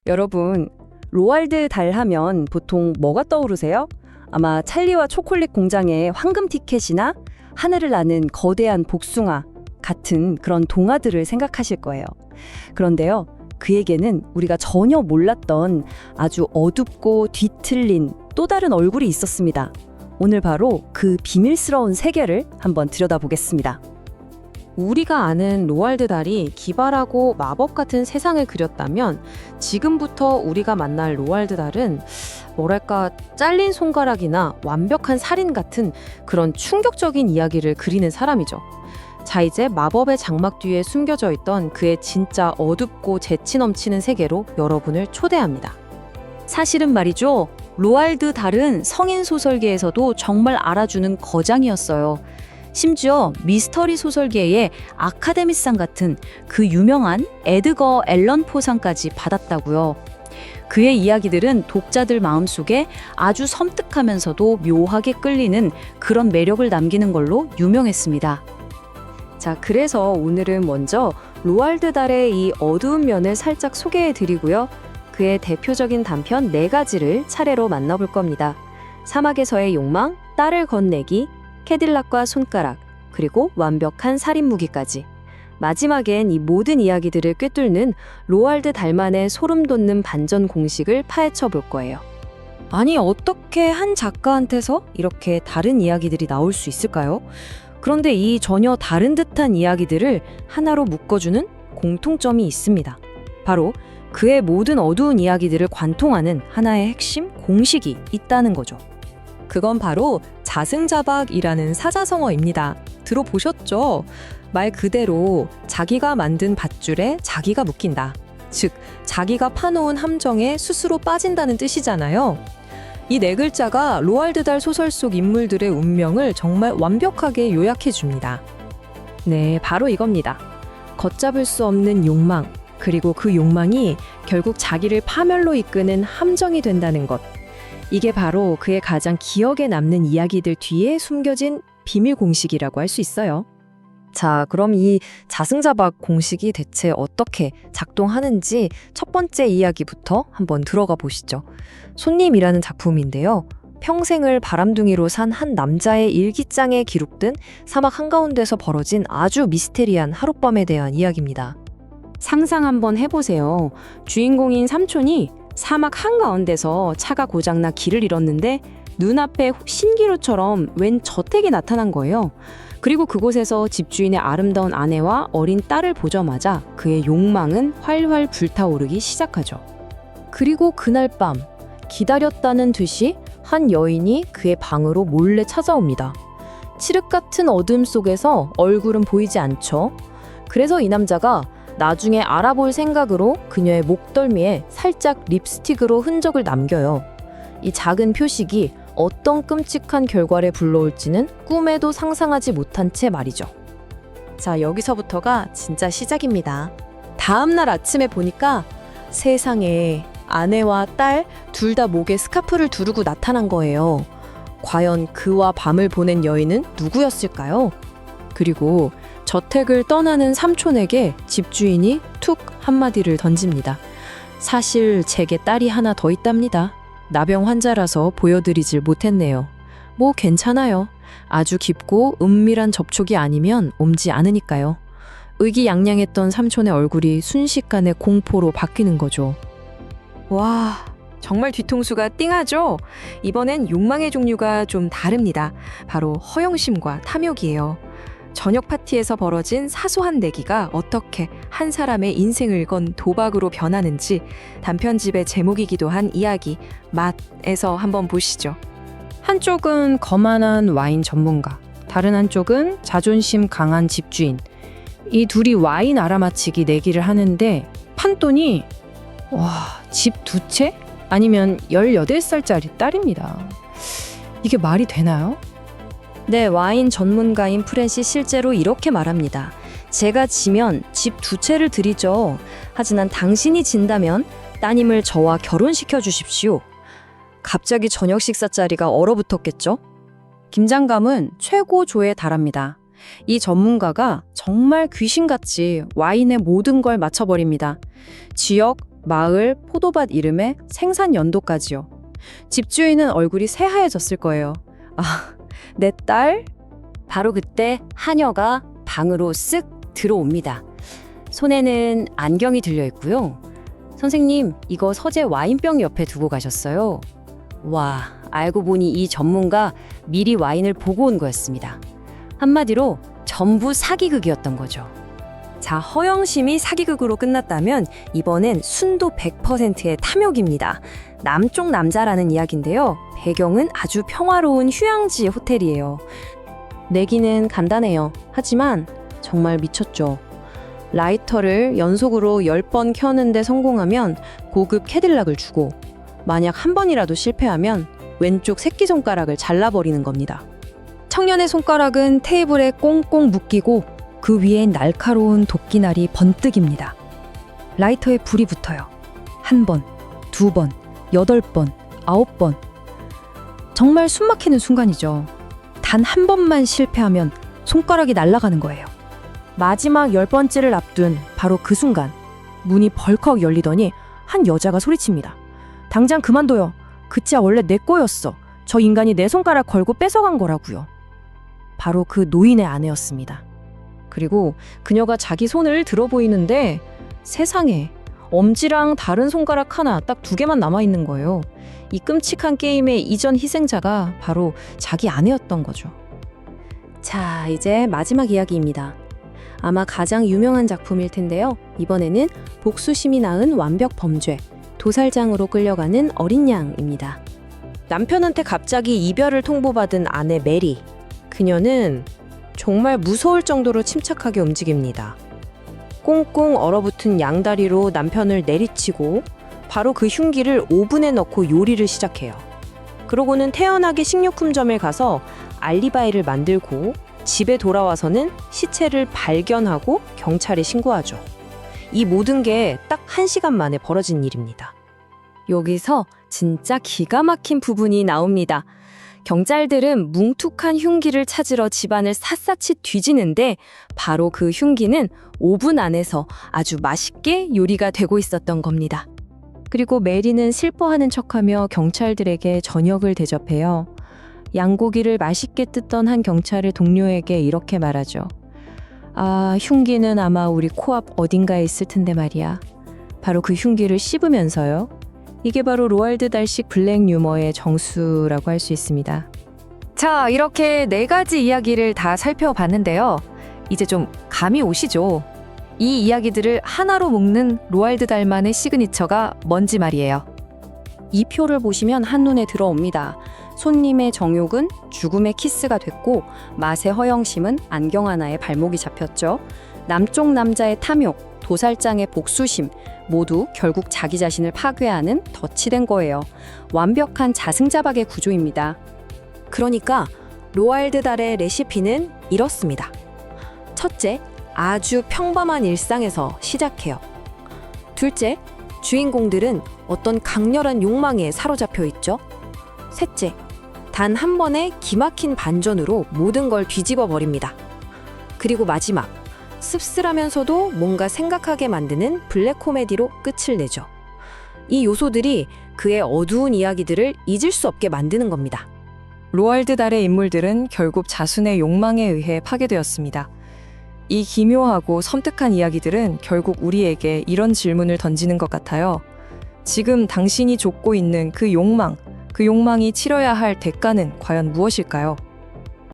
여러분, 로알드 달 하면 보통 뭐가 떠오르세요? 아마 찰리와 초콜릿 공장의 황금 티켓이나 하늘을 나는 거대한 복숭아 같은 그런 동화들을 생각하실 거예요. 그런데요, 그에게는 우리가 전혀 몰랐던 아주 어둡고 뒤틀린 또 다른 얼굴이 있었습니다. 오늘 바로 그 비밀스러운 세계를 한번 들여다보겠습니다. 우리가 아는 로알드 달이 기발하고 마법 같은 세상을 그렸다면 지금부터 우리가 만날 로알드 달은 뭐랄까 잘린 손가락이나 완벽한 살인 같은 그런 충격적인 이야기를 그리는 사람이죠. 자, 이제 마법의 장막 뒤에 숨겨져 있던 그의 진짜 어둡고 재치 넘치는 세계로 여러분을 초대합니다. 사실은 말이죠, 로알드 달은 성인 소설계에서도 정말 알아주는 거장이었어요. 심지어 미스터리 소설계의 아카데미상 같은 그 유명한 에드거 앨런 포상까지 받았다고요. 그의 이야기들은 독자들 마음속에 아주 섬뜩하면서도 묘하게 끌리는 그런 매력을 남기는 걸로 유명했습니다. 자, 그래서 오늘은 먼저 로알드 달의 이 어두운 면을 살짝 소개해 드리고요. 그의 대표적인 단편 4가지를 차례로 만나볼 겁니다. 사막에서의 욕망, 딸을 건네기, 캐딜락과 손가락, 그리고 완벽한 살인 무기까지. 마지막엔 이 모든 이야기들을 꿰뚫는 로알드 달만의 소름 돋는 반전 공식을 파헤쳐 볼 거예요. 아니, 어떻게 한 작가한테서 이렇게 다른 이야기들이 나올 수 있을까요? 그런데 이 전혀 다른 듯한 이야기들을 하나로 묶어주는 공통점이 있습니다. 바로 그의 모든 어두운 이야기들을 관통하는 하나의 핵심 공식이 있다는 거죠. 그건 바로 자승자박이라는 사자성어입니다. 들어보셨죠? 말 그대로 자기가 만든 밧줄에 자기가 묶인다. 즉, 자기가 파놓은 함정에 스스로 빠진다는 뜻이잖아요. 이 4글자가 로알드 달 소설 속 인물들의 운명을 정말 완벽하게 요약해 줍니다. 네, 바로 이겁니다. 걷잡을 수 없는 욕망, 그리고 그 욕망이 결국 자기를 파멸로 이끄는 함정이 된다는 것. 이게 바로 그의 가장 기억에 남는 이야기들 뒤에 숨겨진 비밀 공식이라고 할 수 있어요. 자, 그럼 이 자승자박 공식이 대체 어떻게 작동하는지 첫 번째 이야기부터 한번 들어가 보시죠. 손님이라는 작품인데요. 평생을 바람둥이로 산 한 남자의 일기장에 기록된 사막 한가운데서 벌어진 아주 미스테리한 하룻밤에 대한 이야기입니다. 상상 한번 해보세요. 주인공인 삼촌이 사막 한가운데서 차가 고장나 길을 잃었는데 눈앞에 신기루처럼 웬 저택이 나타난 거예요. 그리고 그곳에서 집주인의 아름다운 아내와 어린 딸을 보자마자 그의 욕망은 활활 불타오르기 시작하죠. 그리고 그날 밤 기다렸다는 듯이 한 여인이 그의 방으로 몰래 찾아옵니다. 칠흑 같은 어둠 속에서 얼굴은 보이지 않죠. 그래서 이 남자가 나중에 알아볼 생각으로 그녀의 목덜미에 살짝 립스틱으로 흔적을 남겨요. 이 작은 표식이 어떤 끔찍한 결과를 불러올지는 꿈에도 상상하지 못한 채 말이죠. 자, 여기서부터가 진짜 시작입니다. 다음날 아침에 보니까 세상에 아내와 딸 둘 다 목에 스카프를 두르고 나타난 거예요. 과연 그와 밤을 보낸 여인은 누구였을까요? 그리고 저택을 떠나는 삼촌에게 집주인이 툭 한마디를 던집니다. 사실 제게 딸이 하나 더 있답니다. 나병 환자라서 보여드리질 못했네요. 뭐 괜찮아요. 아주 깊고 은밀한 접촉이 아니면 옮지 않으니까요. 의기양양했던 삼촌의 얼굴이 순식간에 공포로 바뀌는 거죠. 와, 정말 뒤통수가 띵하죠? 이번엔 욕망의 종류가 좀 다릅니다. 바로 허영심과 탐욕이에요. 저녁 파티에서 벌어진 사소한 내기가 어떻게 한 사람의 인생을 건 도박으로 변하는지 단편집의 제목이기도 한 이야기 맛에서 한번 보시죠. 한쪽은 거만한 와인 전문가, 다른 한쪽은 자존심 강한 집주인. 이 둘이 와인 알아맞히기 내기를 하는데 판돈이 집 2채? 아니면 18살짜리 딸입니다. 이게 말이 되나요? 네, 와인 전문가인 프렛이 실제로 이렇게 말합니다. 제가 지면 집 2채를 드리죠. 하지만 당신이 진다면 따님을 저와 결혼시켜 주십시오. 갑자기 저녁 식사 자리가 얼어붙었겠죠? 김장감은 최고조에 달합니다. 이 전문가가 정말 귀신같이 와인의 모든 걸 맞춰버립니다. 지역, 마을, 포도밭 이름에 생산 연도까지요. 집주인은 얼굴이 새하얘졌을 거예요. 아, 내 딸? 바로 그때 하녀가 방으로 쓱 들어옵니다. 손에는 안경이 들려 있고요. 선생님, 이거 서재 와인병 옆에 두고 가셨어요. 와, 알고 보니 이 전문가 미리 와인을 보고 온 거였습니다. 한마디로 전부 사기극이었던 거죠. 자, 허영심이 사기극으로 끝났다면 이번엔 순도 100%의 탐욕입니다. 남쪽 남자라는 이야기인데요. 배경은 아주 평화로운 휴양지 호텔이에요. 내기는 간단해요. 하지만 정말 미쳤죠. 라이터를 연속으로 10번 켜는데 성공하면 고급 캐딜락을 주고, 만약 한 번이라도 실패하면 왼쪽 새끼손가락을 잘라버리는 겁니다. 청년의 손가락은 테이블에 꽁꽁 묶이고 그 위엔 날카로운 도끼날이 번뜩입니다. 라이터에 불이 붙어요. 1번, 2번, 8번, 9번. 정말 숨막히는 순간이죠. 단 한 번만 실패하면 손가락이 날아가는 거예요. 마지막 10번째를 앞둔 바로 그 순간 문이 벌컥 열리더니 한 여자가 소리칩니다. 당장 그만둬요. 그 차 원래 내 거였어. 저 인간이 내 손가락 걸고 뺏어간 거라고요. 바로 그 노인의 아내였습니다. 그리고 그녀가 자기 손을 들어 보이는데 세상에 엄지랑 다른 손가락 하나 딱 2개만 남아있는 거예요. 이 끔찍한 게임의 이전 희생자가 바로 자기 아내였던 거죠. 자, 이제 마지막 이야기입니다. 아마 가장 유명한 작품일 텐데요. 이번에는 복수심이 낳은 완벽 범죄, 도살장으로 끌려가는 어린 양입니다. 남편한테 갑자기 이별을 통보받은 아내 메리. 그녀는 정말 무서울 정도로 침착하게 움직입니다. 꽁꽁 얼어붙은 양다리로 남편을 내리치고 바로 그 흉기를 오븐에 넣고 요리를 시작해요. 그러고는 태연하게 식료품점에 가서 알리바이를 만들고 집에 돌아와서는 시체를 발견하고 경찰에 신고하죠. 이 모든 게 딱 1시간 만에 벌어진 일입니다. 여기서 진짜 기가 막힌 부분이 나옵니다. 경찰들은 뭉툭한 흉기를 찾으러 집안을 샅샅이 뒤지는데 바로 그 흉기는 오븐 안에서 아주 맛있게 요리가 되고 있었던 겁니다. 그리고 메리는 슬퍼하는 척하며 경찰들에게 저녁을 대접해요. 양고기를 맛있게 뜯던 한 경찰의 동료에게 이렇게 말하죠. 아, 흉기는 아마 우리 코앞 어딘가에 있을 텐데 말이야. 바로 그 흉기를 씹으면서요. 이게 바로 로알드 달식 블랙 유머의 정수라고 할 수 있습니다. 자, 이렇게 4가지 이야기를 다 살펴봤는데요. 이제 좀 감이 오시죠? 이 이야기들을 하나로 묶는 로알드 달만의 시그니처가 뭔지 말이에요. 이 표를 보시면 한눈에 들어옵니다. 손님의 정욕은 죽음의 키스가 됐고 맛의 허영심은 안경 하나에 발목이 잡혔죠. 남쪽 남자의 탐욕, 도살장의 복수심 모두 결국 자기 자신을 파괴하는 덫이 된 거예요. 완벽한 자승자박의 구조입니다. 그러니까 로알드 달의 레시피는 이렇습니다. 첫째, 아주 평범한 일상에서 시작해요. 둘째, 주인공들은 어떤 강렬한 욕망에 사로잡혀 있죠. 셋째, 단 한 번의 기막힌 반전으로 모든 걸 뒤집어 버립니다. 그리고 마지막, 씁쓸하면서도 뭔가 생각하게 만드는 블랙 코미디로 끝을 내죠. 이 요소들이 그의 어두운 이야기들을 잊을 수 없게 만드는 겁니다. 로알드 달의 인물들은 결국 자신의 욕망에 의해 파괴되었습니다. 이 기묘하고 섬뜩한 이야기들은 결국 우리에게 이런 질문을 던지는 것 같아요. 지금 당신이 좇고 있는 그 욕망이 치러야 할 대가는 과연 무엇일까요?